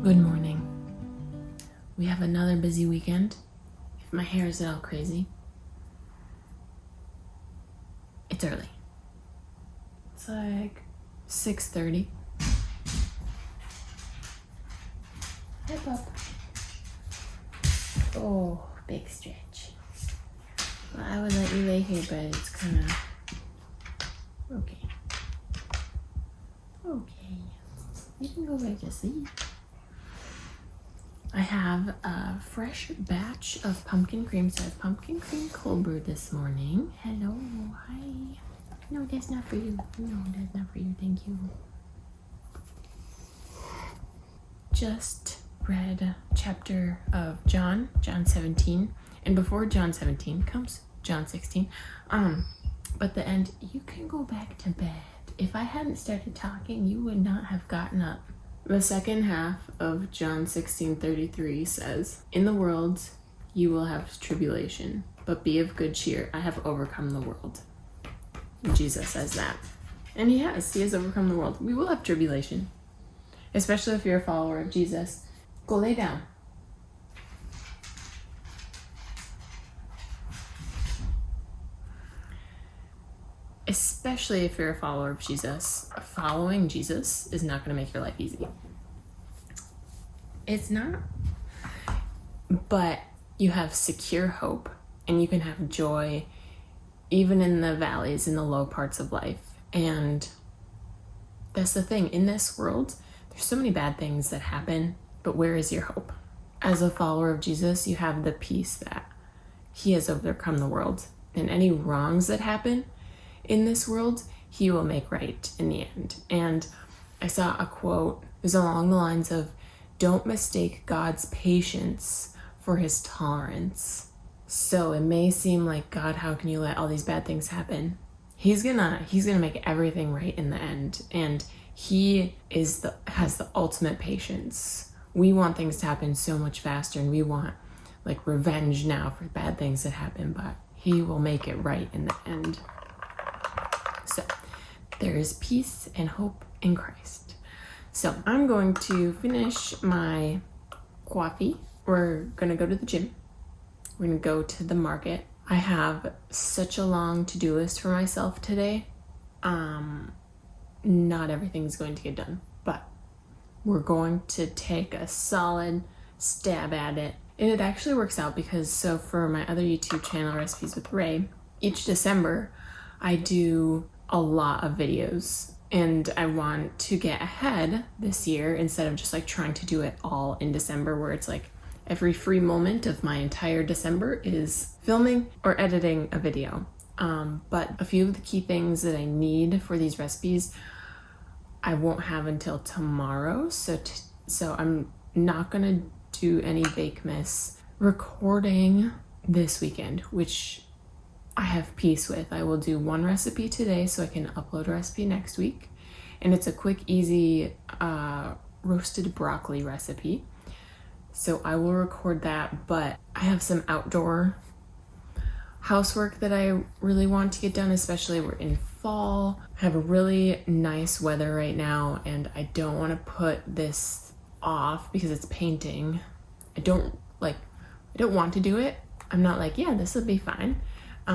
Good morning. We have another busy weekend. If my hair is at all crazy, it's early. It's like 6:30. Hi, Pup. Oh, big stretch. Well, I would let you lay here, but it's kind of okay. Okay. You can go back to sleep. I have a fresh batch of pumpkin cream. So I have pumpkin cream cold brew this morning. Hello, hi. No, that's not for you. No, that's not for you. Thank you. Just read a chapter of John 17. And before John 17 comes John 16. But the end, you can go back to bed. If I hadn't started talking, you would not have gotten up. The second half of John 16:33 says, "In the world you will have tribulation, but be of good cheer. I have overcome the world." Jesus says that. And he has overcome the world. We will have tribulation, especially if you're a follower of Jesus. Go lay down. Especially if you're a follower of Jesus. Following Jesus is not going to make your life easy. It's not. But you have secure hope, and you can have joy even in the valleys, in the low parts of life. And that's the thing. In this world, there's so many bad things that happen, but where is your hope? As a follower of Jesus, you have the peace that he has overcome the world. And any wrongs that happen in this world, he will make right in the end. And I saw a quote, it was along the lines of, "Don't mistake God's patience for his tolerance." So it may seem like, God, how can you let all these bad things happen? He's gonna make everything right in the end. And he has the ultimate patience. We want things to happen so much faster, and we want like revenge now for bad things that happen, but he will make it right in the end. So there is peace and hope in Christ. So I'm going to finish my coffee. We're going to go to the gym. We're going to go to the market. I have such a long to-do list for myself today. Not everything's going to get done, but we're going to take a solid stab at it. And it actually works out because so for my other YouTube channel, Recipes with Ray, each December I do a lot of videos, and I want to get ahead this year instead of just like trying to do it all in December, where it's like every free moment of my entire December is filming or editing a video. But a few of the key things that I need for these recipes I won't have until tomorrow, so I'm not gonna do any Bakemas recording this weekend, which I have peace with. I will do one recipe today so I can upload a recipe next week. And it's a quick, easy roasted broccoli recipe. So I will record that, but I have some outdoor housework that I really want to get done, especially we're in fall. I have a really nice weather right now, and I don't want to put this off because it's painting. I don't want to do it. I'm not like, yeah, this will be fine. But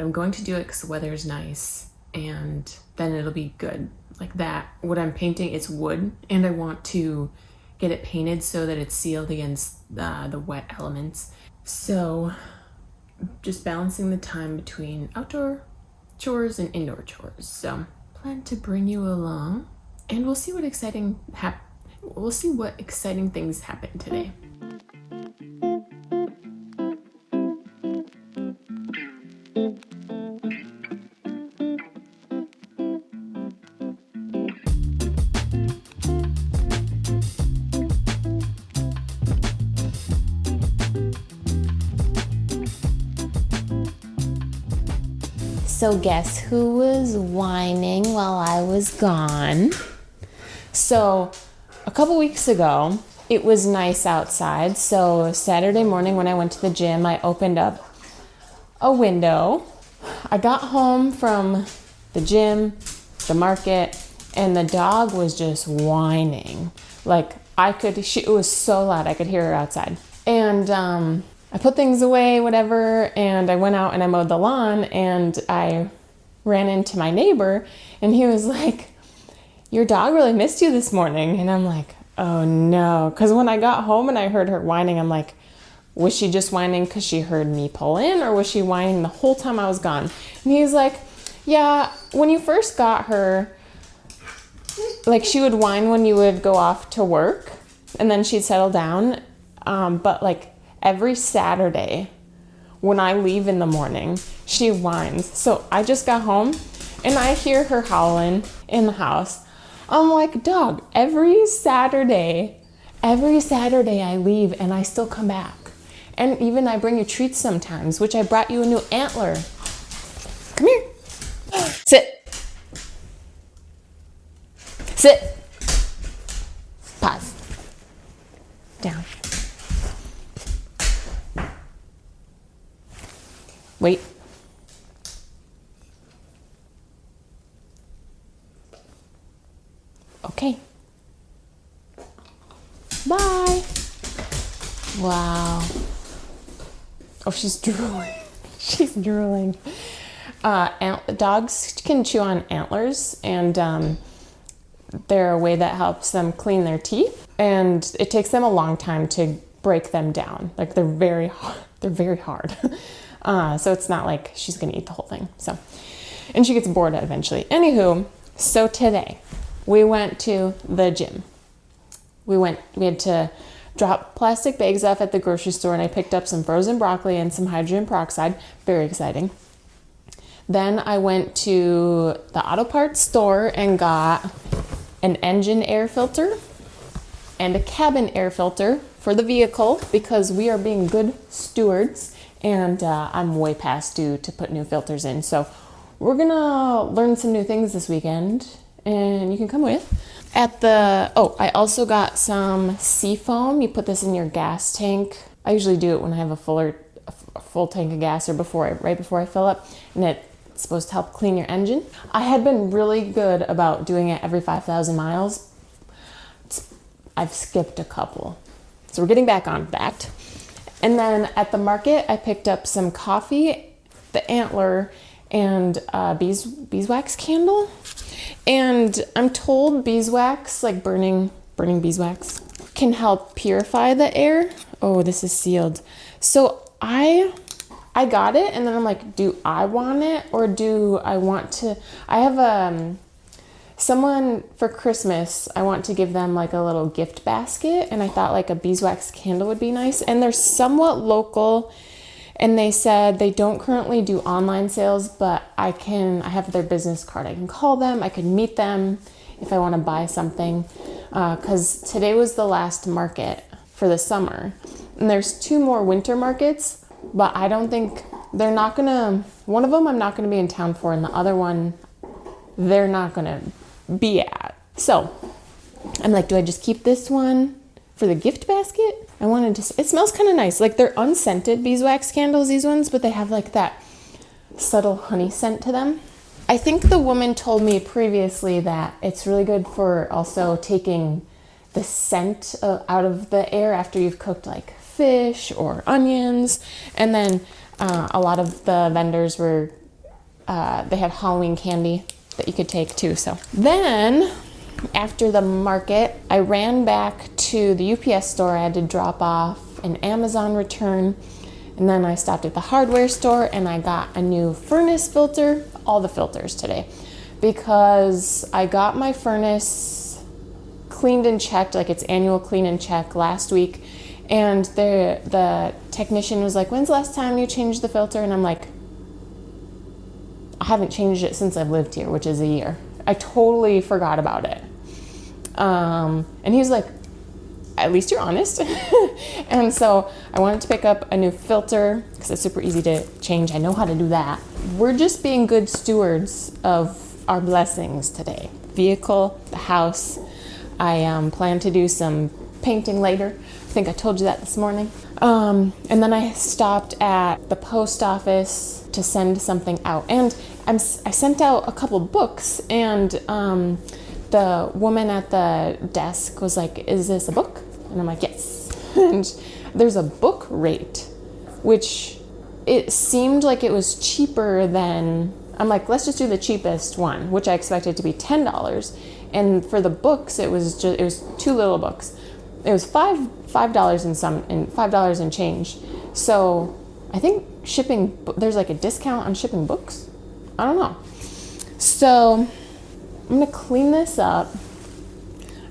I'm going to do it because the weather is nice, and then it'll be good. Like that, what I'm painting, it's wood, and I want to get it painted so that it's sealed against the wet elements. So just balancing the time between outdoor chores and indoor chores. So plan to bring you along, and we'll see what exciting things happen today. So guess who was whining while I was gone? So a couple weeks ago, it was nice outside. So Saturday morning when I went to the gym, I opened up a window. I got home from the gym, the market, and the dog was just whining. Like it was so loud, I could hear her outside. And I put things away, whatever, and I went out and I mowed the lawn, and I ran into my neighbor, and he was like, your dog really missed you this morning. And I'm like, oh no. Because when I got home and I heard her whining, I'm like, was she just whining because she heard me pull in, or was she whining the whole time I was gone? And he's like, yeah, when you first got her, like she would whine when you would go off to work, and then she'd settle down. But like every Saturday when I leave in the morning, she whines. So I just got home and I hear her howling in the house. I'm like, dog, every Saturday I leave and I still come back. And even I bring you treats sometimes, which I brought you a new antler. Come here. Sit. Sit. Pause. Down. Wait. Okay. Bye. Wow. Oh, she's drooling. She's drooling. Dogs can chew on antlers, and they're a way that helps them clean their teeth. And it takes them a long time to break them down. Like they're very hard. They're very hard. So it's not like she's gonna eat the whole thing. So, and she gets bored eventually. Anywho, so today we went to the gym. We had to drop plastic bags off at the grocery store, and I picked up some frozen broccoli and some hydrogen peroxide. Very exciting. Then I went to the auto parts store and got an engine air filter and a cabin air filter for the vehicle, because we are being good stewards, and I'm way past due to put new filters in. So we're gonna learn some new things this weekend, and you can come with. I also got some sea foam. You put this in your gas tank. I usually do it when I have a full tank of gas, or right before I fill up, and it's supposed to help clean your engine. I had been really good about doing it every 5,000 miles. I've skipped a couple. So we're getting back on that. And then at the market, I picked up some coffee, the antler, and beeswax candle. And I'm told beeswax, like burning beeswax, can help purify the air. Oh, this is sealed. So I got it, and then I'm like, do I want it, or do I want to? I have someone for Christmas, I want to give them like a little gift basket, and I thought like a beeswax candle would be nice. And they're somewhat local, and they said they don't currently do online sales, but I have their business card. I can call them, I can meet them if I want to buy something, because today was the last market for the summer. And there's 2 more winter markets, but I don't think one of them I'm not gonna be in town for, and the other one they're not gonna be at. So I'm like, do I just keep this one for the gift basket? It smells kind of nice. Like they're unscented beeswax candles, these ones, but they have like that subtle honey scent to them. I think the woman told me previously that it's really good for also taking the scent out of the air after you've cooked like fish or onions. And then a lot of the vendors they had Halloween candy that you could take too. So then after the market, I ran back to the UPS store. I had to drop off an Amazon return, and then I stopped at the hardware store and I got a new furnace filter, all the filters today, because I got my furnace cleaned and checked, like its annual clean and check last week, and the technician was like, when's the last time you changed the filter? And I'm like, I haven't changed it since I've lived here, which is a year. I totally forgot about it. And he was like, at least you're honest. And so I wanted to pick up a new filter because it's super easy to change. I know how to do that. We're just being good stewards of our blessings today. Vehicle, the house. I plan to do some painting later. I think I told you that this morning. And then I stopped at the post office to send something out. And I sent out a couple books, and the woman at the desk was like, is this a book? And I'm like, yes. And there's a book rate, which it seemed like it was cheaper than, I'm like, let's just do the cheapest one, which I expected to be $10. And for the books, it was 2 little books. It was $5 and $5 and change. So I think shipping, there's like a discount on shipping books. I don't know. So I'm gonna clean this up.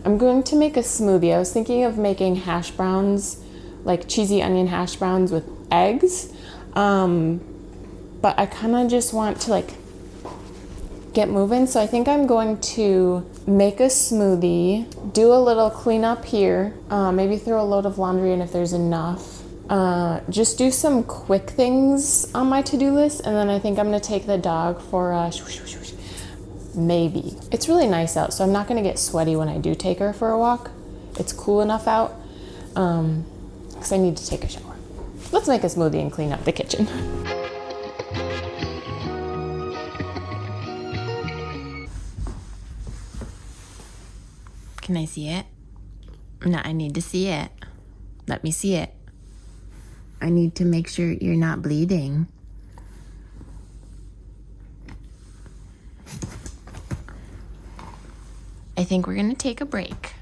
I'm going to make a smoothie. I was thinking of making hash browns, like cheesy onion hash browns with eggs. But I kind of just want to like get moving. So I think I'm going to make a smoothie, do a little cleanup here, maybe throw a load of laundry in if there's enough. Just do some quick things on my to-do list, and then I think I'm gonna take the dog for a maybe. It's really nice out, so I'm not gonna get sweaty when I do take her for a walk. It's cool enough out, because I need to take a shower. Let's make a smoothie and clean up the kitchen. Can I see it? No, I need to see it. Let me see it. I need to make sure you're not bleeding. I think we're gonna take a break.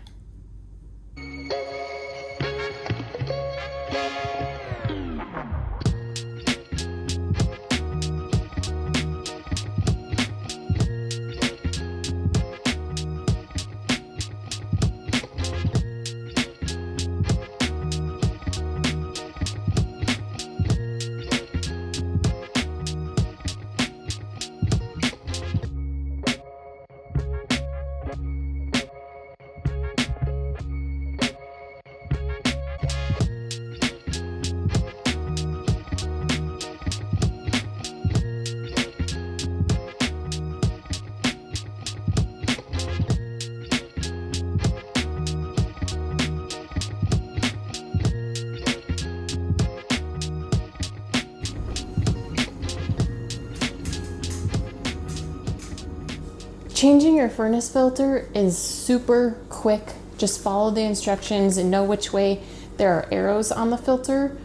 Changing your furnace filter is super quick. Just follow the instructions and know which way there are arrows on the filter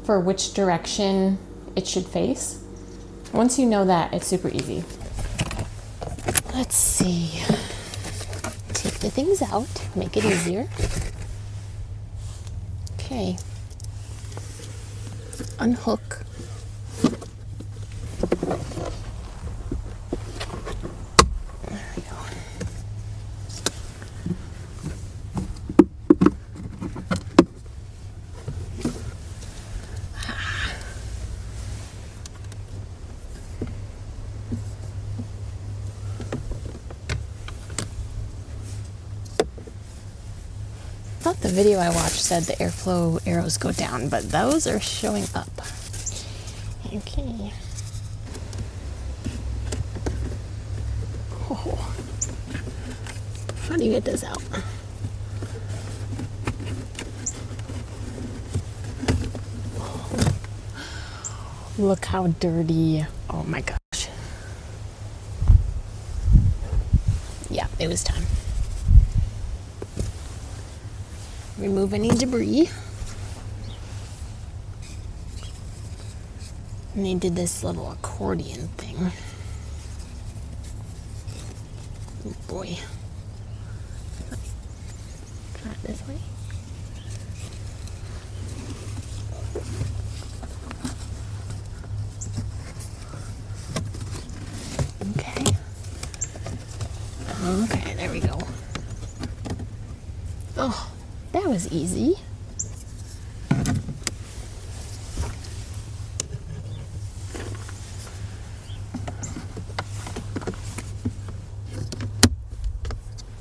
for which direction it should face. Once you know that, it's super easy. Let's see. Take the things out, make it easier. Okay. Unhook. I thought the video I watched said the airflow arrows go down, but those are showing up. Okay. Oh. How do you get this out? Look how dirty. Oh my gosh. Yeah, it was time. Remove any debris. And they did this little accordion thing. Oh boy. Try it this way. Okay. Okay, there we go. Oh. That was easy.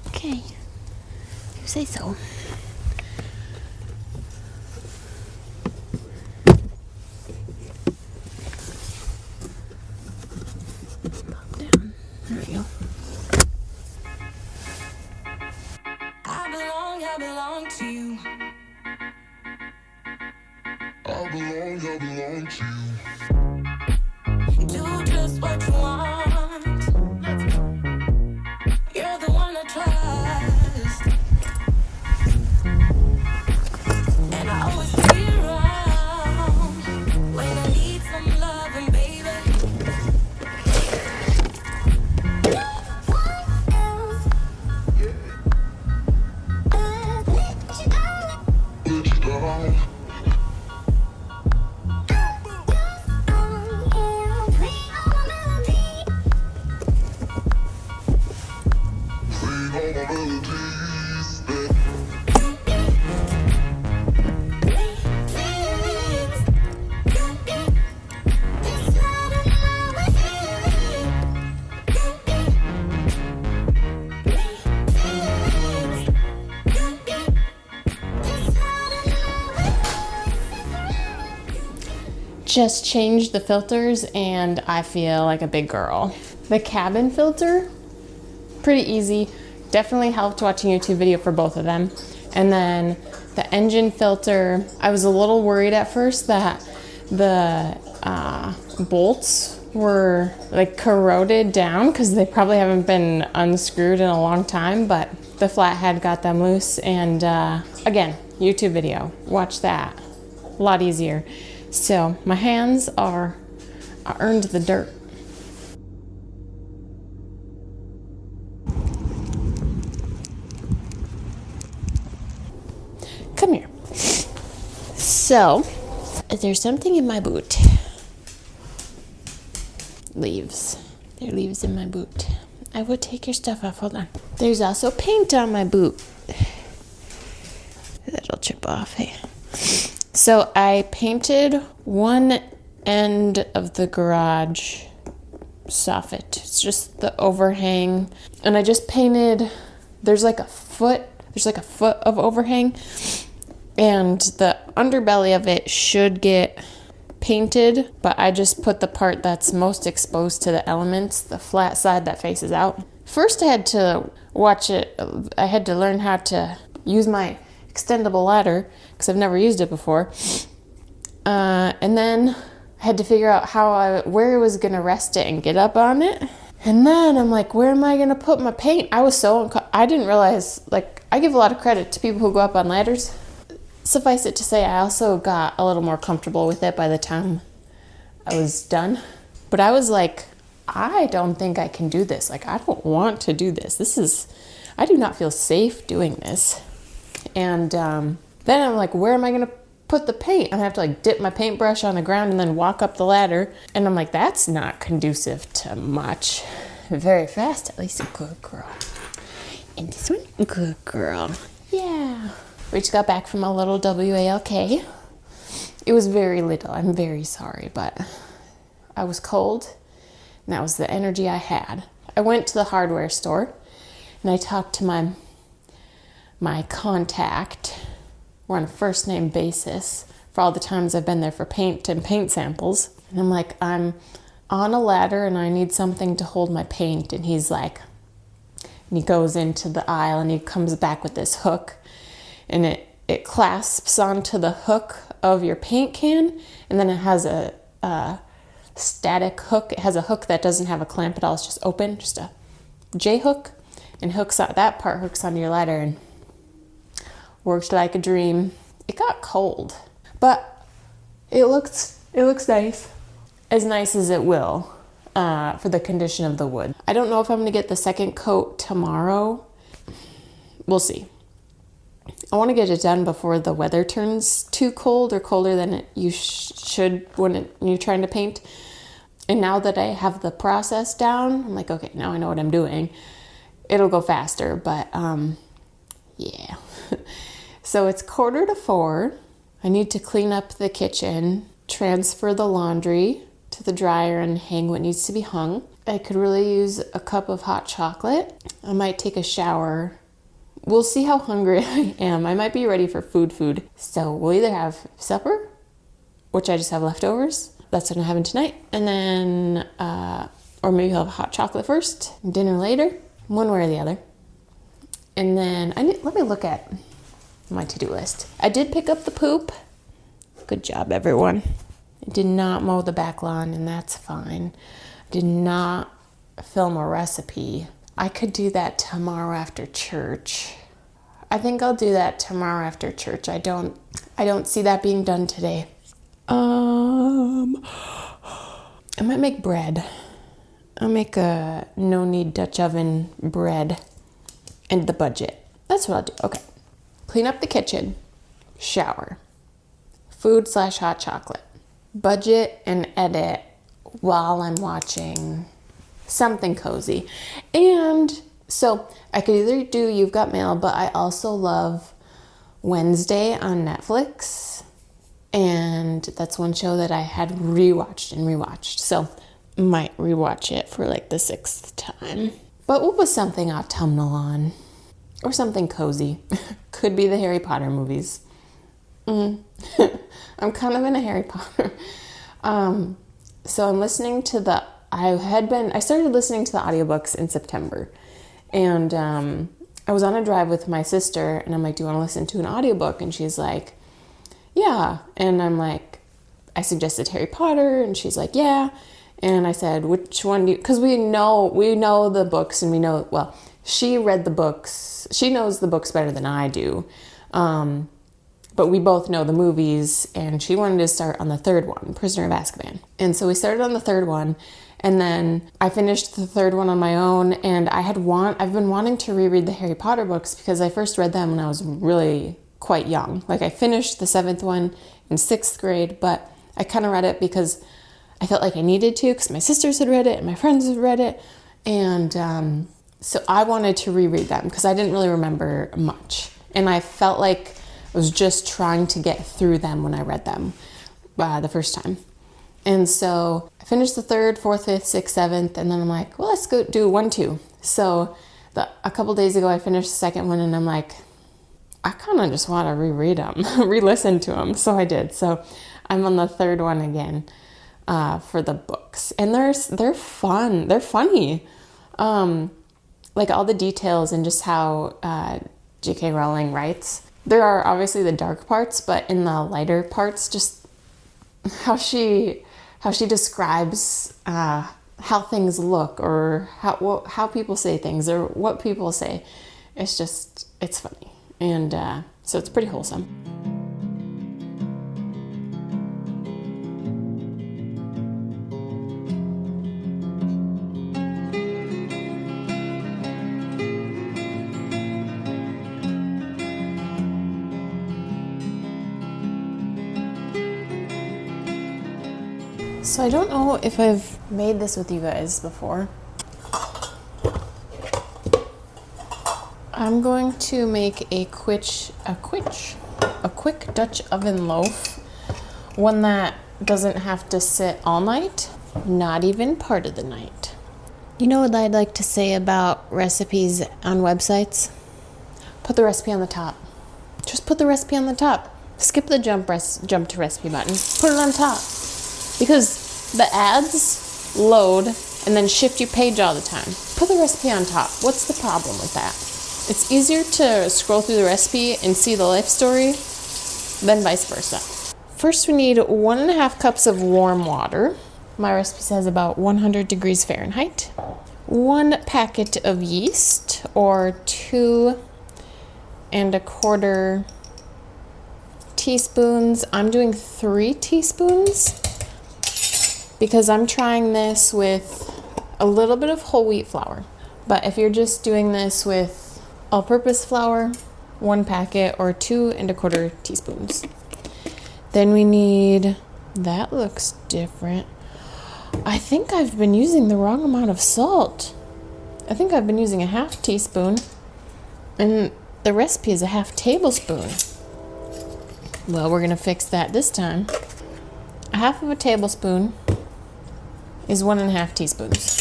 Okay, you say so. Pop down. There we go. I belong to you. I belong to you. Do just what you want. You're the one I trust. Just changed the filters and I feel like a big girl. The cabin filter, pretty easy. Definitely helped watching a YouTube video for both of them. And then the engine filter, I was a little worried at first that the bolts were like corroded down because they probably haven't been unscrewed in a long time, but the flathead got them loose. And again, YouTube video, watch that. A lot easier. So my hands are earned the dirt. Come here. So there's something in my boot. Leaves. There are leaves in my boot. I will take your stuff off. Hold on. There's also paint on my boot. That'll chip off. Hey. So I painted one end of the garage soffit. It's just the overhang. And I just painted, there's like a foot of overhang. And the underbelly of it should get painted, but I just put the part that's most exposed to the elements, the flat side that faces out. First I had to watch it, I had to learn how to use my extendable ladder because I've never used it before, and then I had to figure out where I was gonna rest it and get up on it. And then I'm like, where am I gonna put my paint? I didn't realize, like, I give a lot of credit to people who go up on ladders. Suffice it to say, I also got a little more comfortable with it by the time I was done. But I was like, I don't think I can do this. Like, I don't want to do this. I do not feel safe doing this. And then I'm like, where am I going to put the paint? I have to like dip my paintbrush on the ground and then walk up the ladder. And I'm like, that's not conducive to much. Very fast, at least a good girl. And this one, good girl. Yeah. We just got back from a little WALK. It was very little. I'm very sorry, but I was cold and that was the energy I had. I went to the hardware store and I talked to my contact. We're on a first name basis for all the times I've been there for paint and paint samples. And I'm like, I'm on a ladder and I need something to hold my paint. And he's like, and he goes into the aisle and he comes back with this hook and it clasps onto the hook of your paint can. And then it has a static hook. It has a hook that doesn't have a clamp at all. It's just open, just a J hook, and that part hooks onto your ladder and works like a dream. It got cold, but it looks nice. As nice as it will for the condition of the wood. I don't know if I'm gonna get the second coat tomorrow. We'll see. I want to get it done before the weather turns too cold or colder than you should when you're trying to paint. And now that I have the process down, I'm like, okay, now I know what I'm doing. It'll go faster, but yeah. So it's 3:45. I need to clean up the kitchen, transfer the laundry to the dryer and hang what needs to be hung. I could really use a cup of hot chocolate. I might take a shower. We'll see how hungry I am. I might be ready for food. So we'll either have supper, which I just have leftovers. That's what I'm having tonight. And then, or maybe I'll have hot chocolate first, dinner later, one way or the other. And then let me look at my to-do list. I did pick up the poop. Good job, everyone. I did not mow the back lawn, and that's fine. I did not film a recipe. I could do that tomorrow after church. I think I'll do that tomorrow after church. I don't see that being done today. I might make bread. I'll make a no-knead Dutch oven bread and the budget. That's what I'll do. Okay. Clean up the kitchen, shower, food/hot chocolate, budget and edit while I'm watching something cozy. And So I could either do You've Got Mail, but I also love Wednesday on Netflix. And that's one show that I had rewatched. So might rewatch it for like the 6th time. But we'll put something autumnal on. Or something cozy. Could be the Harry Potter movies. I'm kind of in a Harry Potter. So I'm listening to I started listening to the audiobooks in September. And I was on a drive with my sister, and I'm like, do you want to listen to an audiobook? And she's like, yeah. And I'm like, I suggested Harry Potter, and she's like, yeah. And I said, which one do you, because we know the books, and we know, well, she read the books, she knows the books better than I do. But we both know the movies, and she wanted to start on the 3rd one, Prisoner of Azkaban. And so we started on the 3rd one, and then I finished the 3rd one on my own, and I've been wanting to reread the Harry Potter books because I first read them when I was really quite young. Like I finished the 7th one in 6th grade, but I kind of read it because I felt like I needed to because my sisters had read it and my friends had read it. And so I wanted to reread them because I didn't really remember much. And I felt like I was just trying to get through them when I read them the first time. And so I finished the 3rd, 4th, 5th, 6th, 7th, and then I'm like, well, let's go do 1, 2. So a couple days ago, I finished the 2nd one, and I'm like, I kind of just want to reread them, re-listen to them. So I did. So I'm on the 3rd one again for the books. And they're fun. They're funny. Like all the details and just how J.K. Rowling writes. There are obviously the dark parts, but in the lighter parts, just how she describes how things look or how people say things or what people say. It's funny. And so it's pretty wholesome. So I don't know if I've made this with you guys before. I'm going to make a quick Dutch oven loaf. One that doesn't have to sit all night, not even part of the night. You know what I'd like to say about recipes on websites? Put the recipe on the top. Just put the recipe on the top. Skip the jump to recipe button. Put it on top. Because the ads load and then shift your page all the time. Put the recipe on top. What's the problem with that? It's easier to scroll through the recipe and see the life story than vice versa. First, we need 1.5 cups of warm water. My recipe says about 100 degrees Fahrenheit. 1 packet of yeast, or 2.25 teaspoons. I'm doing 3 teaspoons because I'm trying this with a little bit of whole wheat flour. But if you're just doing this with all-purpose flour, 1 packet or 2.25 teaspoons. Then we need, that looks different. I think I've been using the wrong amount of salt. I think I've been using a 1/2 teaspoon, and the recipe is a 1/2 tablespoon. Well, we're gonna fix that this time. 1/2 tablespoon is 1.5 teaspoons.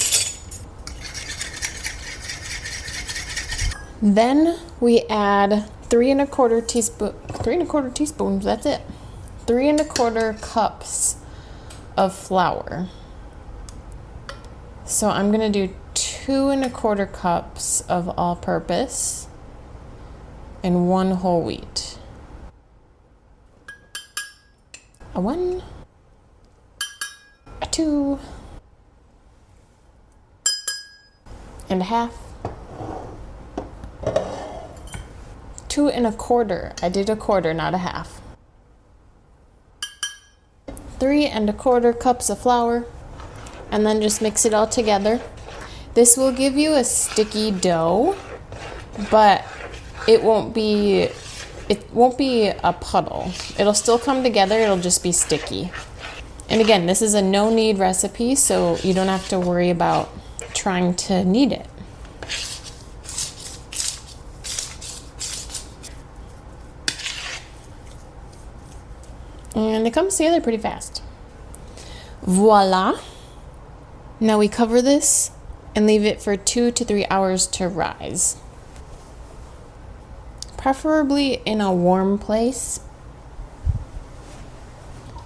Then we add 3.25 teaspoons, that's it. 3.25 cups of flour. So I'm gonna do 2.25 cups of all-purpose and 1 whole wheat. A 1, a 2, and a 1/2. 2.25. I did 1/4, not a 1/2. 3.25 cups of flour, and then just mix it all together. This will give you a sticky dough, but it won't be a puddle. It'll still come together, it'll just be sticky. And again, this is a no-knead recipe, so you don't have to worry about trying to knead it. And it comes together pretty fast. Voila. Now we cover this and leave it for 2 to 3 hours to rise. Preferably in a warm place.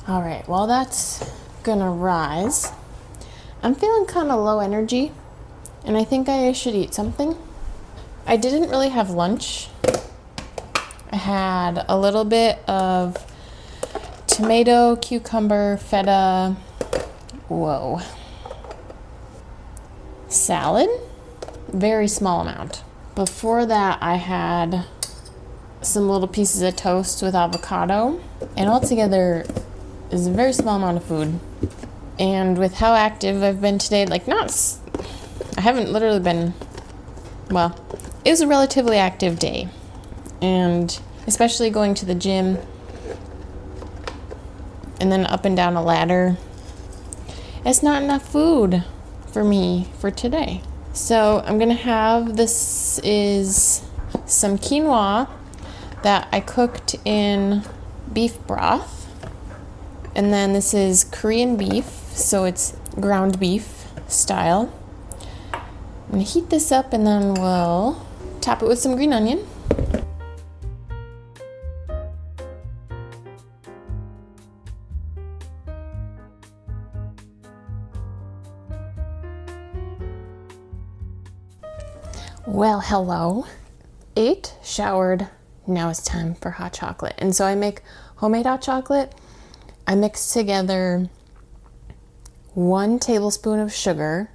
All right, while that's gonna rise, I'm feeling kind of low energy and I think I should eat something. I didn't really have lunch. I had a little bit of tomato, cucumber, feta, salad, very small amount. Before that, I had some little pieces of toast with avocado, and altogether is a very small amount of food. And with how active I've been today, I haven't literally been, it was a relatively active day, and especially going to the gym and then up and down a ladder, it's not enough food for me for today. So I'm gonna have, this is some quinoa that I cooked in beef broth, and then this is Korean beef, so it's ground beef style. I'm gonna heat this up and then we'll top it with some green onion. Well, hello. Ate, showered, now it's time for hot chocolate. And so I make homemade hot chocolate. I mix together 1 tablespoon of sugar.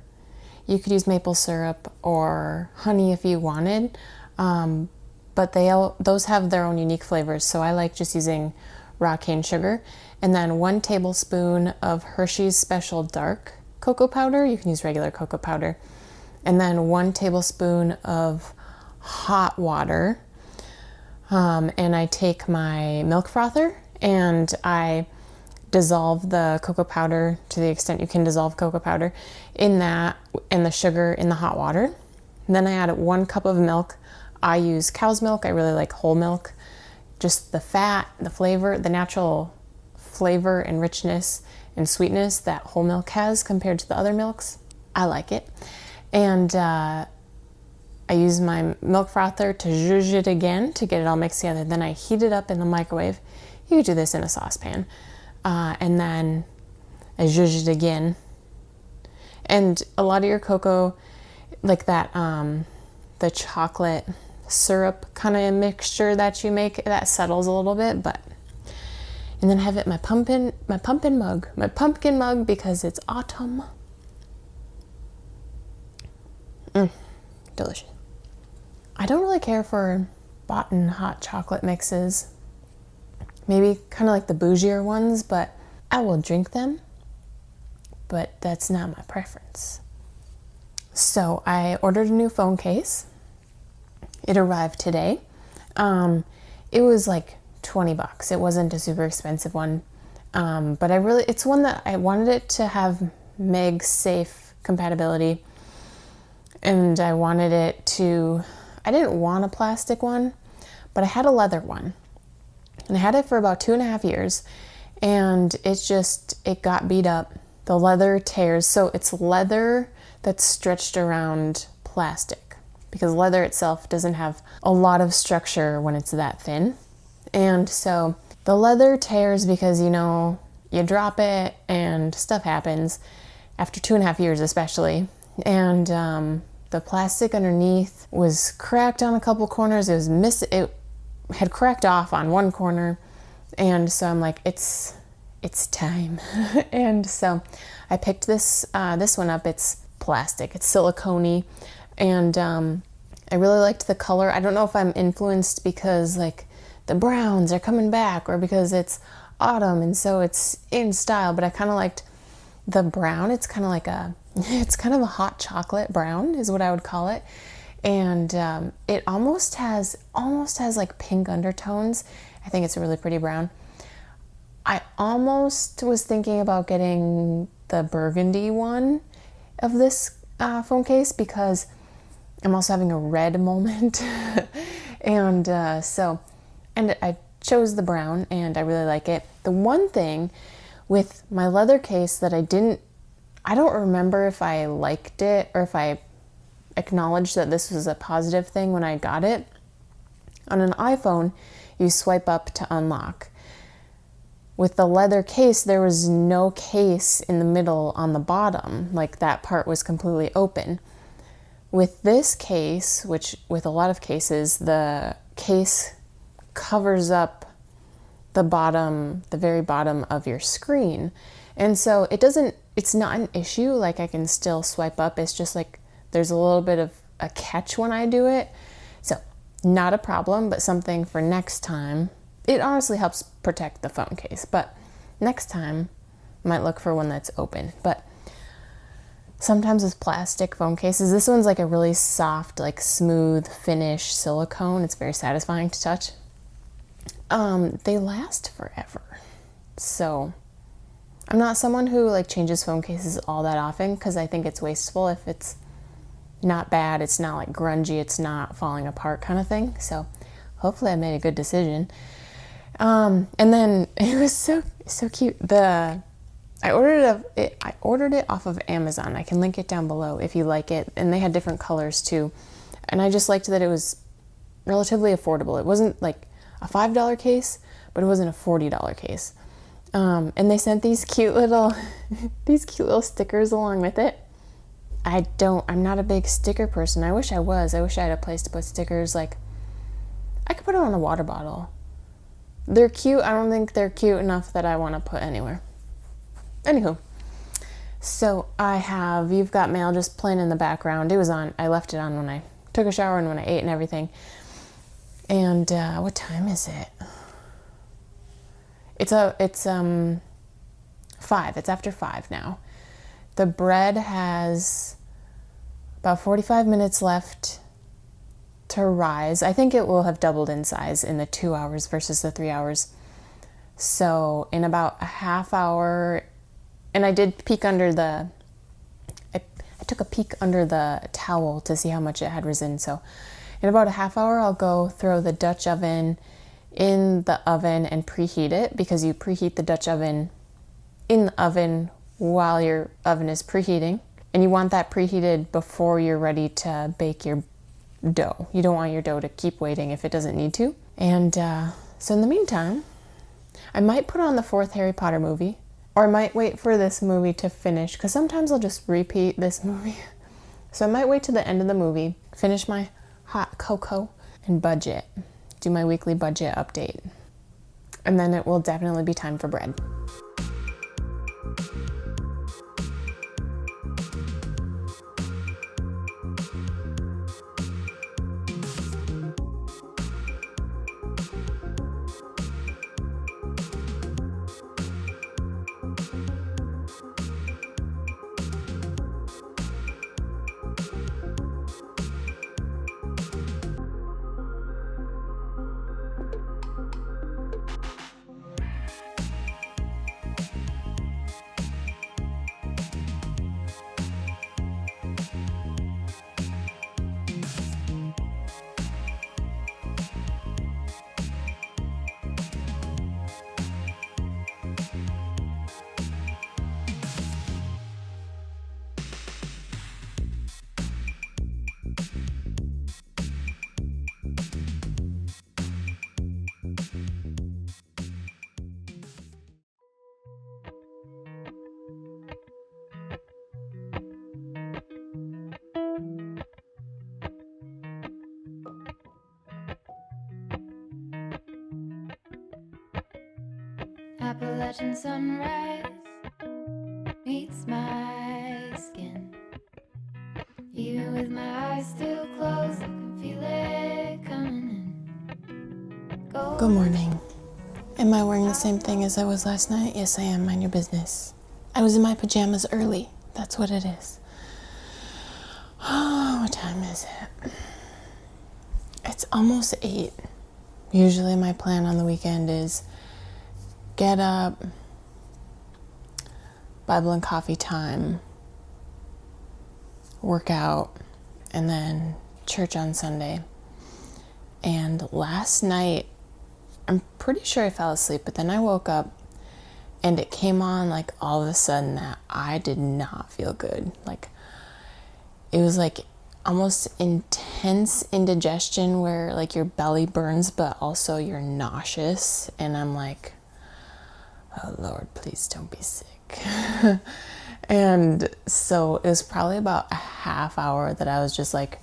You could use maple syrup or honey if you wanted, but those have their own unique flavors, so I like just using raw cane sugar. And then 1 tablespoon of Hershey's Special Dark cocoa powder. You can use regular cocoa powder. And then 1 tablespoon of hot water. And I take my milk frother and I dissolve the cocoa powder to the extent you can dissolve cocoa powder in that, and the sugar in the hot water. And then I add 1 cup of milk. I use cow's milk. I really like whole milk. Just the fat, the flavor, the natural flavor and richness and sweetness that whole milk has compared to the other milks. I like it. And I use my milk frother to zhuzh it again to get it all mixed together. Then I heat it up in the microwave. You could do this in a saucepan. And then I zhuzh it again. And a lot of your cocoa, like that, the chocolate syrup kind of mixture that you make, that settles a little bit, and then I have it in my pumpkin mug because it's autumn. Delicious. I don't really care for bought and hot chocolate mixes. Maybe kind of like the bougier ones, but I will drink them. But that's not my preference. So I ordered a new phone case. It arrived today. It was like $20. It wasn't a super expensive one. But it's one that I wanted it to have MagSafe compatibility. And I wanted it to, I didn't want a plastic one, but I had a leather one. And I had it for about 2.5 years. And it got beat up. The leather tears. So it's leather that's stretched around plastic, because leather itself doesn't have a lot of structure when it's that thin. And so the leather tears because, you drop it and stuff happens after 2.5 years, especially. And the plastic underneath was cracked on a couple corners. It had cracked off on one corner. And so I'm like, it's time. And so I picked this one up. It's plastic. It's silicone-y. And I really liked the color. I don't know if I'm influenced because like the browns are coming back or because it's autumn and so it's in style, but I kind of liked the brown. It's kind of a hot chocolate brown is what I would call it. And it almost has like pink undertones. I think it's a really pretty brown. I almost was thinking about getting the burgundy one of this phone case because I'm also having a red moment. And I chose the brown and I really like it. The one thing with my leather case that I don't remember if I liked it or if I acknowledged that this was a positive thing when I got it. On an iPhone, you swipe up to unlock. With the leather case, there was no case in the middle on the bottom, like that part was completely open. With this case, which with a lot of cases, the case covers up the bottom, the very bottom of your screen. And so it's not an issue, like I can still swipe up. It's just like there's a little bit of a catch when I do it. So not a problem, but something for next time. It honestly helps protect the phone case, but next time might look for one that's open. But sometimes with plastic phone cases, this one's like a really soft, like smooth finish silicone. It's very satisfying to touch. They last forever. So I'm not someone who like changes phone cases all that often because I think it's wasteful if it's not bad, it's not like grungy, it's not falling apart kind of thing. So hopefully I made a good decision. And then it was so cute. I ordered it off of Amazon. I can link it down below if you like it. And they had different colors too. And I just liked that it was relatively affordable. It wasn't like a $5 case, but it wasn't a $40 case. And they sent these cute little stickers along with it. I'm not a big sticker person. I wish I was. I wish I had a place to put stickers. Like, I could put it on a water bottle. They're cute. I don't think they're cute enough that I want to put anywhere. Anywho, so I have You've Got Mail just playing in the background. It was on. I left it on when I took a shower and when I ate and everything. And what time is it? It's 5. It's after 5 now. The bread has about 45 minutes left to rise. I think it will have doubled in size in the 2 hours versus the 3 hours. So in about a half hour, and I did peek under I took a peek under the towel to see how much it had risen. So in about a half hour, I'll go throw the Dutch oven in the oven and preheat it, because you preheat the Dutch oven in the oven while your oven is preheating. And you want that preheated before you're ready to bake your dough. You don't want your dough to keep waiting if it doesn't need to. And so in the meantime, I might put on the 4th Harry Potter movie, or I might wait for this movie to finish, because sometimes I'll just repeat this movie. So I might wait to the end of the movie, finish my hot cocoa, and budget. Do my weekly budget update. And then it will definitely be time for bread. Appalachian sunrise meets my skin. Even with my eyes still closed, I can feel it coming in. Good morning. Am I wearing the same thing as I was last night? Yes, I am. Mind your business. I was in my pajamas early. That's what it is. Oh, what time is it? It's almost 8. Usually my plan on the weekend is get up, Bible and coffee time, work out, and then church on Sunday. And last night I'm pretty sure I fell asleep, but then I woke up and it came on like all of a sudden that I did not feel good. Like it was like almost intense indigestion where like your belly burns, but also you're nauseous. And I'm like, oh Lord, please don't be sick. And so it was probably about a half hour that I was just like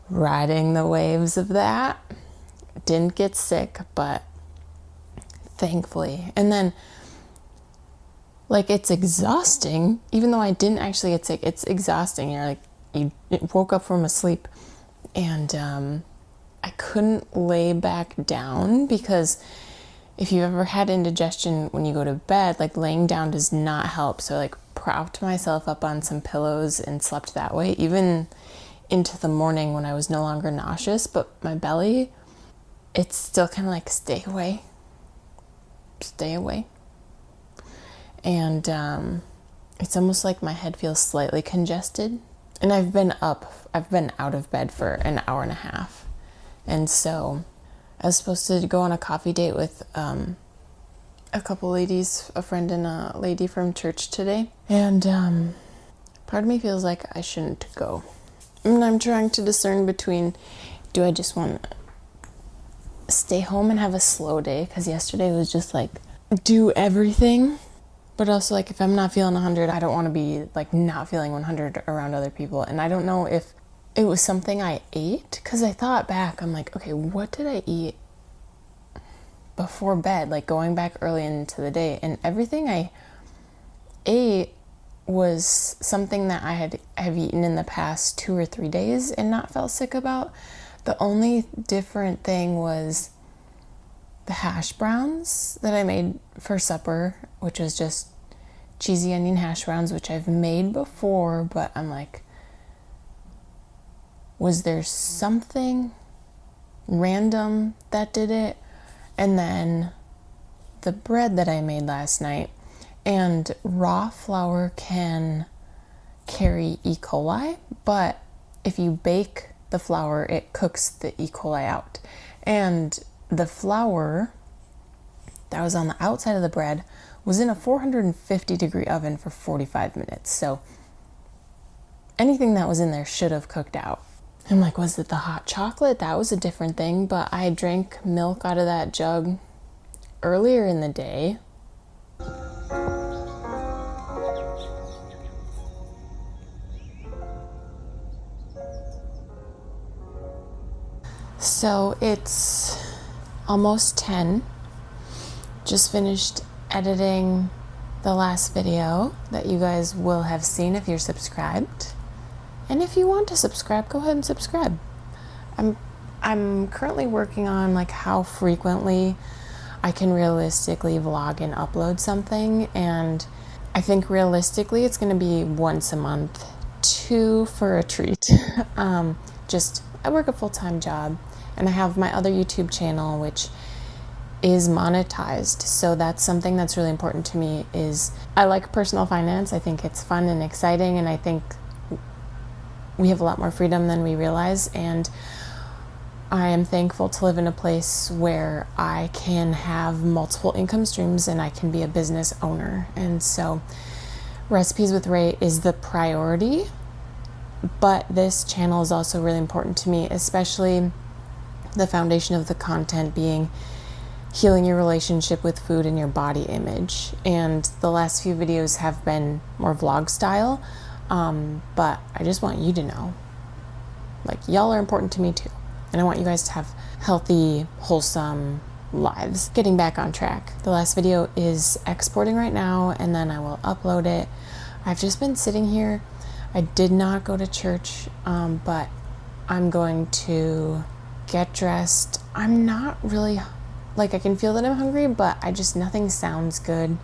riding the waves of that. Didn't get sick, but thankfully. And then like it's exhausting, even though I didn't actually get sick, it's exhausting. You're like, you woke up from a sleep and I couldn't lay back down because if you've ever had indigestion when you go to bed, like laying down does not help. So like propped myself up on some pillows and slept that way, even into the morning when I was no longer nauseous, but my belly, it's still kind of like, stay away. And it's almost like my head feels slightly congested. And I've been out of bed for an hour and a half. And so I was supposed to go on a coffee date with a couple ladies, a friend and a lady from church today. And part of me feels like I shouldn't go. And I'm trying to discern between, do I just want to stay home and have a slow day? Because yesterday was just like, do everything. But also, like, if I'm not feeling 100, I don't want to be, like, not feeling 100 around other people. And I don't know if it was something I ate. Because I thought back, I'm like, okay, what did I eat before bed? Like, going back early into the day. And everything I ate was something that have eaten in the past 2 or 3 days and not felt sick about. The only different thing was the hash browns that I made for supper, which was just cheesy onion hash browns, which I've made before, but I'm like, was there something random that did it? And then the bread that I made last night, and raw flour can carry E. coli, but if you bake the flour, it cooks the E. coli out. And the flour that was on the outside of the bread was in a 450 degree oven for 45 minutes. So anything that was in there should have cooked out. I'm like, was it the hot chocolate? That was a different thing, but I drank milk out of that jug earlier in the day. So it's almost 10. Just finished editing the last video that you guys will have seen if you're subscribed. And if you want to subscribe, go ahead and subscribe. I'm currently working on like how frequently I can realistically vlog and upload something, and I think realistically it's going to be once a month, 2 for a treat. I work a full-time job, and I have my other YouTube channel which is monetized, so that's something that's really important to me. Is I like personal finance. I think it's fun and exciting, and I think we have a lot more freedom than we realize, and I am thankful to live in a place where I can have multiple income streams and I can be a business owner. And so Recipes with Ray is the priority, but this channel is also really important to me, especially the foundation of the content being healing your relationship with food and your body image. And the last few videos have been more vlog style, but I just want you to know, like, y'all are important to me too. And I want you guys to have healthy, wholesome lives. Getting back on track. The last video is exporting right now, and then I will upload it. I've just been sitting here. I did not go to church, but I'm going to get dressed. I'm not really, like, I can feel that I'm hungry, but nothing sounds good.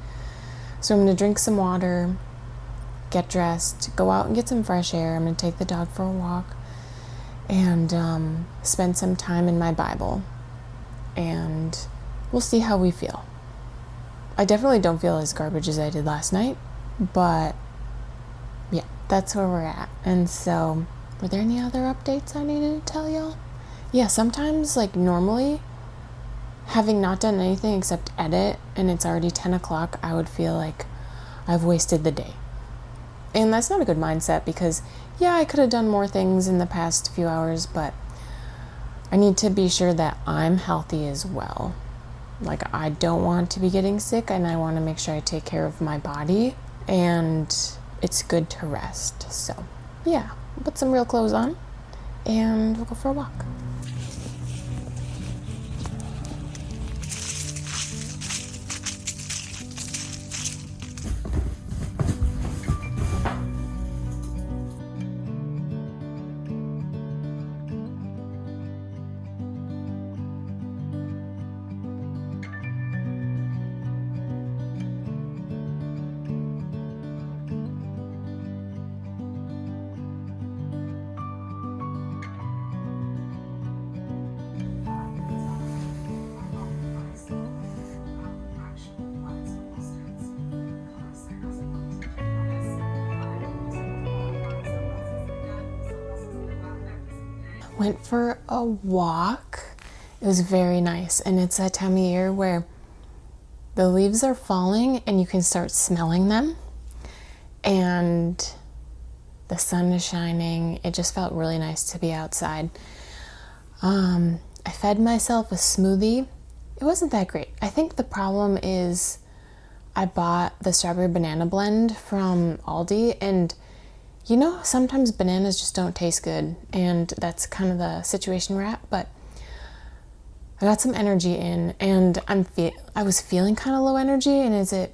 So I'm gonna drink some water, get dressed, go out and get some fresh air. I'm gonna take the dog for a walk, and spend some time in my Bible, and we'll see how we feel. I definitely don't feel as garbage as I did last night, but yeah, that's where we're at. And so, were there any other updates I needed to tell y'all? Yeah, sometimes, like, normally having not done anything except edit and it's already 10 o'clock, I would feel like I've wasted the day. And that's not a good mindset because, yeah, I could have done more things in the past few hours, but I need to be sure that I'm healthy as well. Like, I don't want to be getting sick, and I want to make sure I take care of my body, and it's good to rest. So, yeah, I'll put some real clothes on, and we'll go for a walk. Went for a walk. It was very nice, and it's that time of year where the leaves are falling and you can start smelling them, and the sun is shining. It just felt really nice to be outside. I fed myself a smoothie. It wasn't that great. I think the problem is I bought the strawberry banana blend from Aldi, and you know, sometimes bananas just don't taste good, and that's kind of the situation we're at, but I got some energy in, and I was feeling kind of low energy, and is it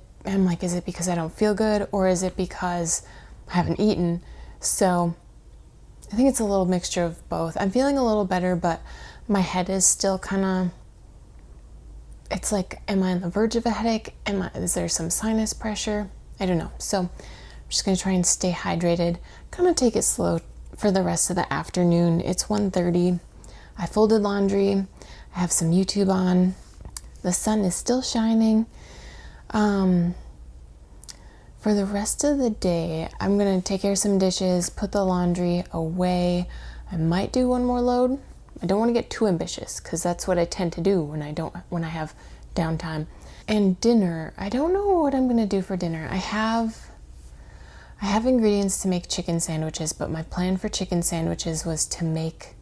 because I don't feel good, or is it because I haven't eaten? So I think it's a little mixture of both. I'm feeling a little better, but my head is still kind of, it's like, am I on the verge of a headache? Is there some sinus pressure? I don't know. So I'm just going to try and stay hydrated. Kind of take it slow for the rest of the afternoon. It's 1:30. I folded laundry. I have some YouTube on. The sun is still shining. For the rest of the day, I'm going to take care of some dishes, put the laundry away. I might do one more load. I don't want to get too ambitious because that's what I tend to do when I have downtime. And dinner, I don't know what I'm going to do for dinner. I have ingredients to make chicken sandwiches, but my plan for chicken sandwiches was to make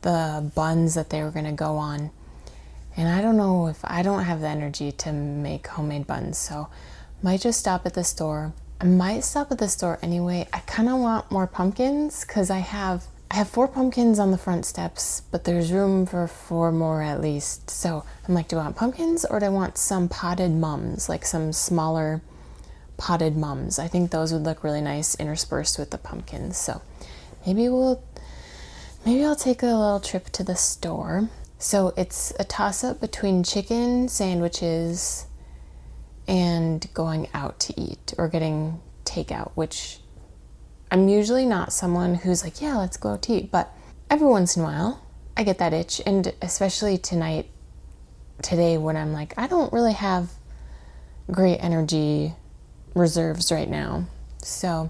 the buns that they were going to go on. And I don't know if I don't have the energy to make homemade buns, so might just stop at the store. I might stop at the store anyway. I kind of want more pumpkins because I have 4 pumpkins on the front steps, but there's room for 4 more at least. So I'm like, do I want pumpkins or do I want some potted mums, like some smaller potted mums? I think those would look really nice interspersed with the pumpkins. So maybe I'll take a little trip to the store. So it's a toss-up between chicken sandwiches and going out to eat or getting takeout, which I'm usually not someone who's like, yeah, let's go out to eat. But every once in a while, I get that itch. And especially today when I'm like, I don't really have great energy reserves right now. So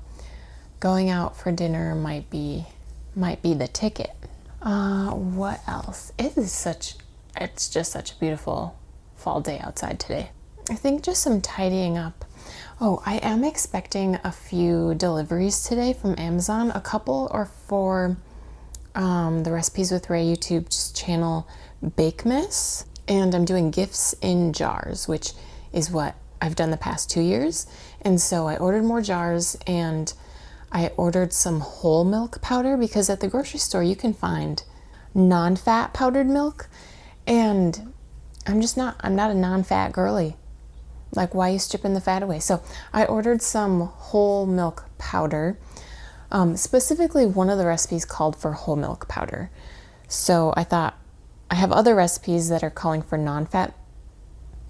going out for dinner might be the ticket. What else? It's just such a beautiful fall day outside today. I think just some tidying up. Oh, I am expecting a few deliveries today from Amazon. A couple are for the Recipes with Ray YouTube channel, Bakemas. And I'm doing gifts in jars, which is what I've done the past 2 years. And so I ordered more jars, and I ordered some whole milk powder because at the grocery store you can find non-fat powdered milk, and I'm not a non-fat girly. Like, why are you stripping the fat away? So I ordered some whole milk powder. Specifically, one of the recipes called for whole milk powder. So I thought, I have other recipes that are calling for non-fat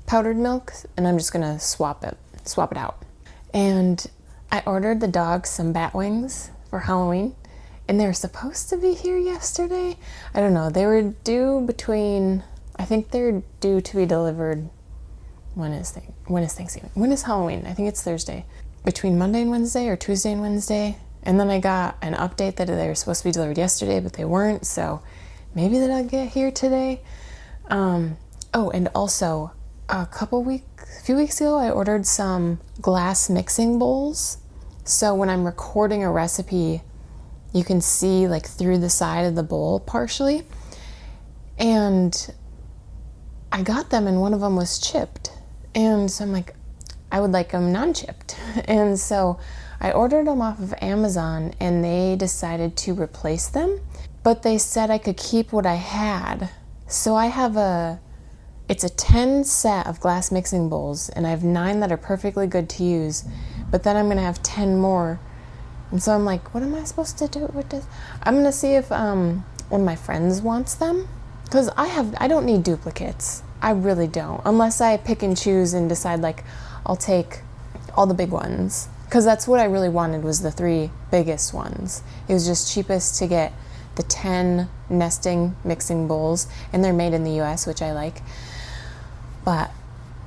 powdered milk, and I'm just gonna swap it out. And I ordered the dogs some bat wings for Halloween, and they were supposed to be here yesterday. I don't know. They were due I think they're due to be delivered. When is Thanksgiving? When is Halloween? I think it's Thursday. Between Monday and Wednesday or Tuesday and Wednesday. And then I got an update that they were supposed to be delivered yesterday, but they weren't. So maybe they'll get here today. Oh, and also a few weeks ago, I ordered some glass mixing bowls. So when I'm recording a recipe, you can see like through the side of the bowl partially. And I got them and one of them was chipped. And so I'm like, I would like them non-chipped. And so I ordered them off of Amazon and they decided to replace them. But they said I could keep what I had. So I have it's a 10 set of glass mixing bowls and I have 9 that are perfectly good to use. But then I'm gonna have 10 more. And so I'm like, what am I supposed to do with this? I'm gonna see if one of my friends wants them. Because I don't need duplicates. I really don't. Unless I pick and choose and decide like, I'll take all the big ones. Because that's what I really wanted, was the 3 biggest ones. It was just cheapest to get the 10 nesting mixing bowls, and they're made in the US, which I like. But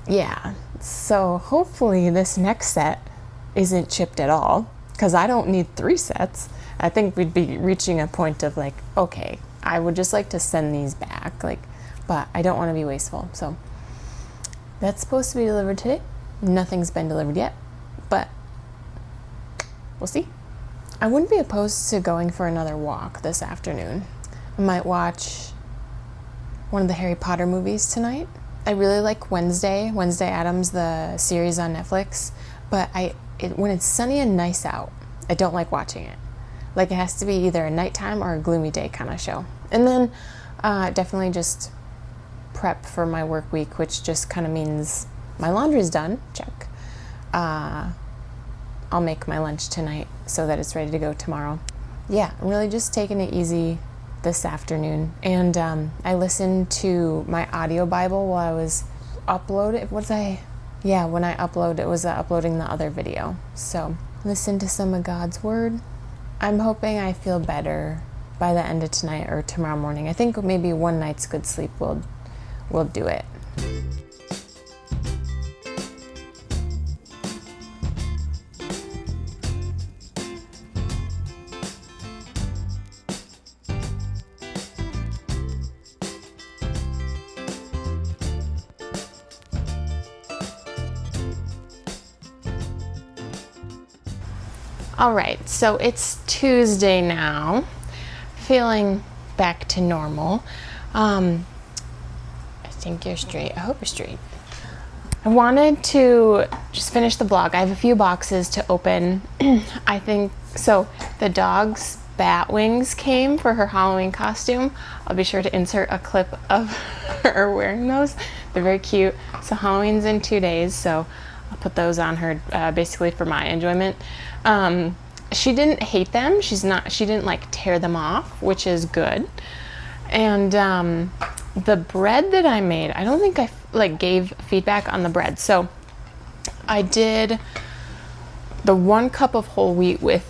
yeah, so hopefully this next set isn't chipped at all, because I don't need 3 sets. I think we'd be reaching a point of like, okay, I would just like to send these back, like, but I don't want to be wasteful. So that's supposed to be delivered today. Nothing's been delivered yet, but we'll see. I wouldn't be opposed to going for another walk this afternoon. I might watch one of the Harry Potter movies tonight. I really like Wednesday Addams, the series on Netflix, but when it's sunny and nice out, I don't like watching it. Like, it has to be either a nighttime or a gloomy day kind of show. And then definitely just prep for my work week, which just kind of means my laundry's done, check. I'll make my lunch tonight so that it's ready to go tomorrow. Yeah, I'm really just taking it easy this afternoon. And I listened to my audio Bible while I was uploading. When I upload, it was uploading the other video. So listen to some of God's word. I'm hoping I feel better by the end of tonight or tomorrow morning. I think maybe one night's good sleep will do it. All right, so it's Tuesday now, feeling back to normal. I think you're straight. I hope you're straight. I wanted to just finish the vlog. I have a few boxes to open. I think, so the dog's bat wings came for her Halloween costume. I'll be sure to insert a clip of her wearing those. They're very cute. So Halloween's in 2 days, so I'll put those on her basically for my enjoyment. She didn't hate them. She didn't like tear them off, which is good. And the bread that I made, I don't think I gave feedback on the bread. So I did the 1 cup of whole wheat with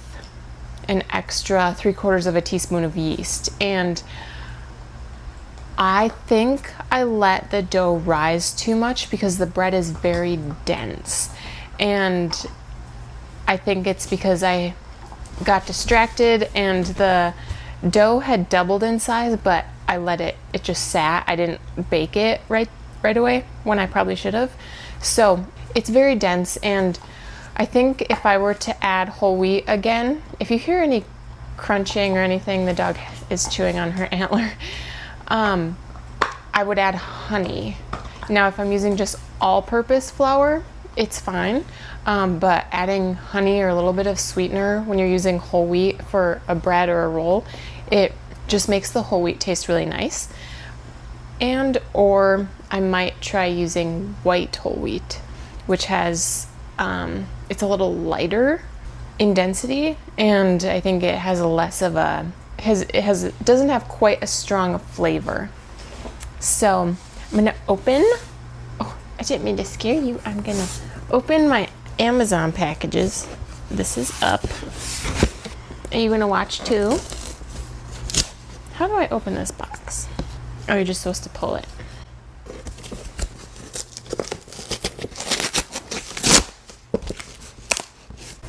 an extra 3/4 teaspoon of yeast. And I think I let the dough rise too much because the bread is very dense. And I think it's because I got distracted and the dough had doubled in size, but I let it just sat. I didn't bake it right away when I probably should have. So it's very dense, and I think if I were to add whole wheat again, if you hear any crunching or anything, the dog is chewing on her antler, I would add honey. Now, if I'm using just all-purpose flour, it's fine, but adding honey or a little bit of sweetener when you're using whole wheat for a bread or a roll, it just makes the whole wheat taste really nice. Or I might try using white whole wheat, which has, it's a little lighter in density, and I think it has less of it doesn't have quite as strong a flavor. So I'm gonna open, I didn't mean to scare you. I'm gonna open my Amazon packages. This is up. Are you gonna watch too? How do I open this box? Oh, you're just supposed to pull it.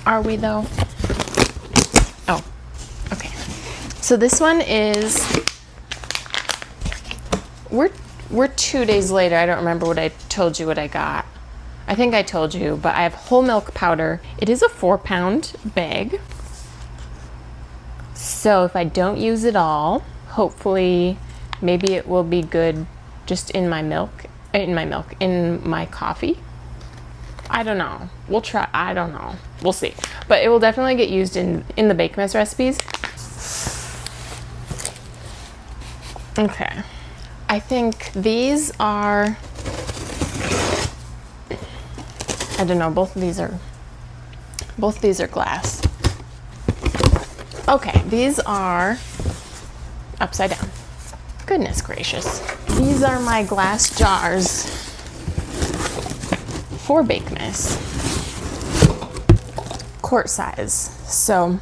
Are we though? Oh, okay. So this one is, we're 2 days later. I don't remember what I told you what I got. I think I told you, but I have whole milk powder. It is a 4-pound bag. So if I don't use it all, hopefully maybe it will be good just in my coffee. I don't know. We'll try. I don't know. We'll see. But it will definitely get used in the Bake Mess recipes. Okay. I think these are, I don't know, both of these are glass. Okay, these are upside down. Goodness gracious. These are my glass jars for Bake Mess. Quart size. So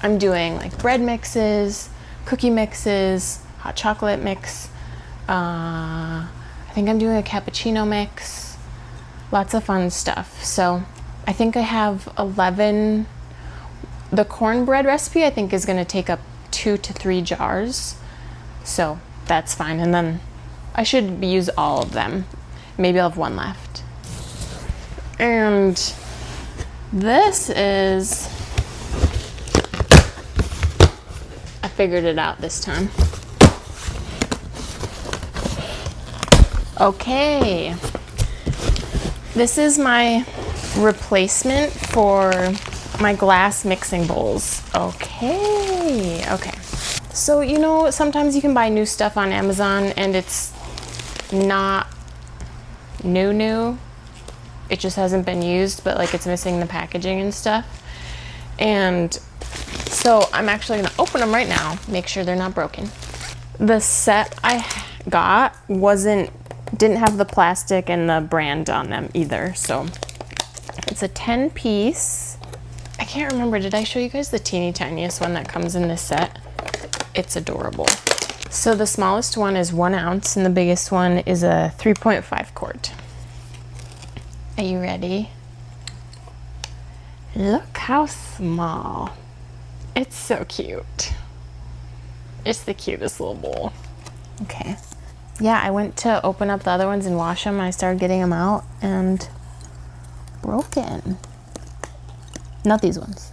I'm doing like bread mixes, cookie mixes, hot chocolate mix. I think I'm doing a cappuccino mix. Lots of fun stuff. So I think I have 11. The cornbread recipe I think is going to take up 2 to 3 jars. So that's fine. And then I should use all of them. Maybe I'll have 1 left. And this is, I figured it out this time. Okay. This is my replacement for my glass mixing bowls. Okay. So, you know, sometimes you can buy new stuff on Amazon and it's not new. It just hasn't been used, but like it's missing the packaging and stuff. And so I'm actually gonna open them right now, make sure they're not broken. The set I got didn't have the plastic and the brand on them either. So it's a 10-piece. I can't remember, did I show you guys the teeny tiniest one that comes in this set? It's adorable. So the smallest one is 1 ounce and the biggest one is a 3.5 quart. Are you ready? Look how small. It's so cute. It's the cutest little bowl. Okay. Yeah, I went to open up the other ones and wash them and I started getting them out and broken. Not these ones.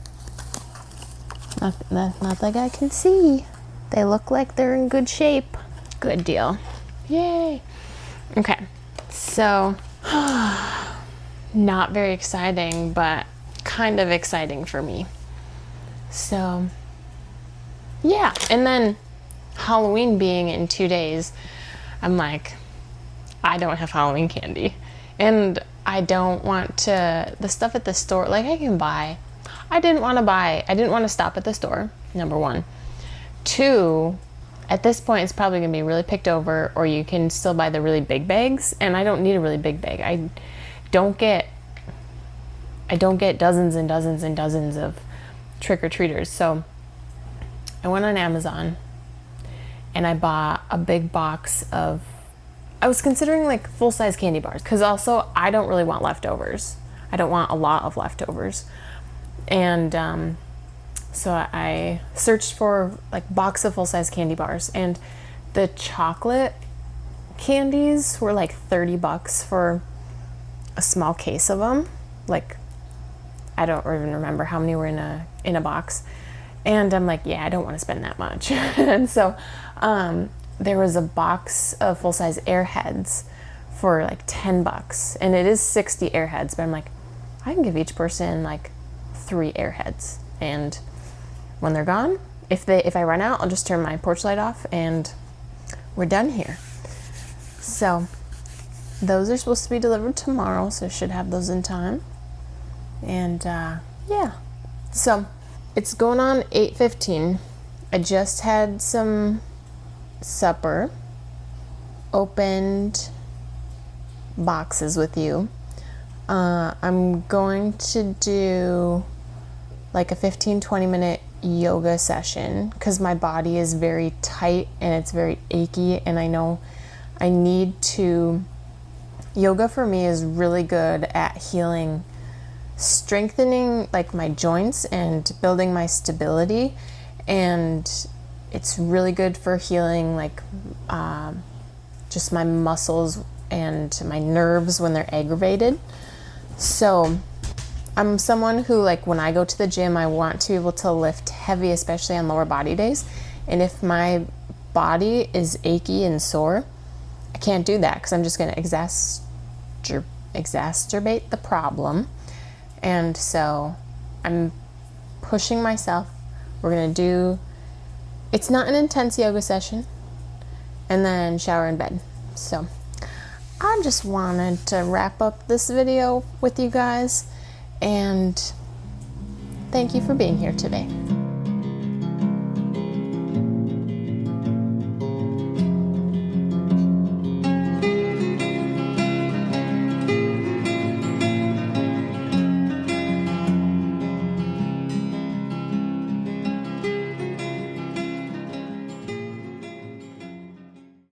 Not like I can see. They look like they're in good shape. Good deal. Yay. Okay, so not very exciting, but kind of exciting for me. So yeah, and then Halloween being in 2 days, I'm like, I don't have Halloween candy. And I don't want to, the stuff at the store, like I can buy. I didn't want to stop at the store, number 1. 2, at this point it's probably going to be really picked over, or you can still buy the really big bags, and I don't need a really big bag. I don't get dozens and dozens and dozens of trick-or-treaters. So I went on Amazon and I bought a big box of, I was considering like full-size candy bars, because also I don't really want leftovers. I don't want a lot of leftovers. And so I searched for like box of full-size candy bars, and the chocolate candies were like $30 for a small case of them. Like, I don't even remember how many were in a box. And I'm like, yeah, I don't want to spend that much. And so there was a box of full-size Airheads for like $10, and it is 60 Airheads, but I'm like, I can give each person like 3 Airheads, and when they're gone, if I run out, I'll just turn my porch light off and we're done here. So those are supposed to be delivered tomorrow, so I should have those in time. And yeah, so it's going on 8:15. I just had some supper, opened boxes with you. I'm going to do like a 15-20 minute yoga session because my body is very tight and it's very achy, and I know I need to. Yoga for me is really good at healing, strengthening like my joints and building my stability, and it's really good for healing like just my muscles and my nerves when they're aggravated. So I'm someone who, like, when I go to the gym, I want to be able to lift heavy, especially on lower body days. And if my body is achy and sore, I can't do that because I'm just going to exacerbate the problem. And so I'm pushing myself. We're going to do, it's not an intense yoga session, and then shower in bed. So I just wanted to wrap up this video with you guys, and thank you for being here today.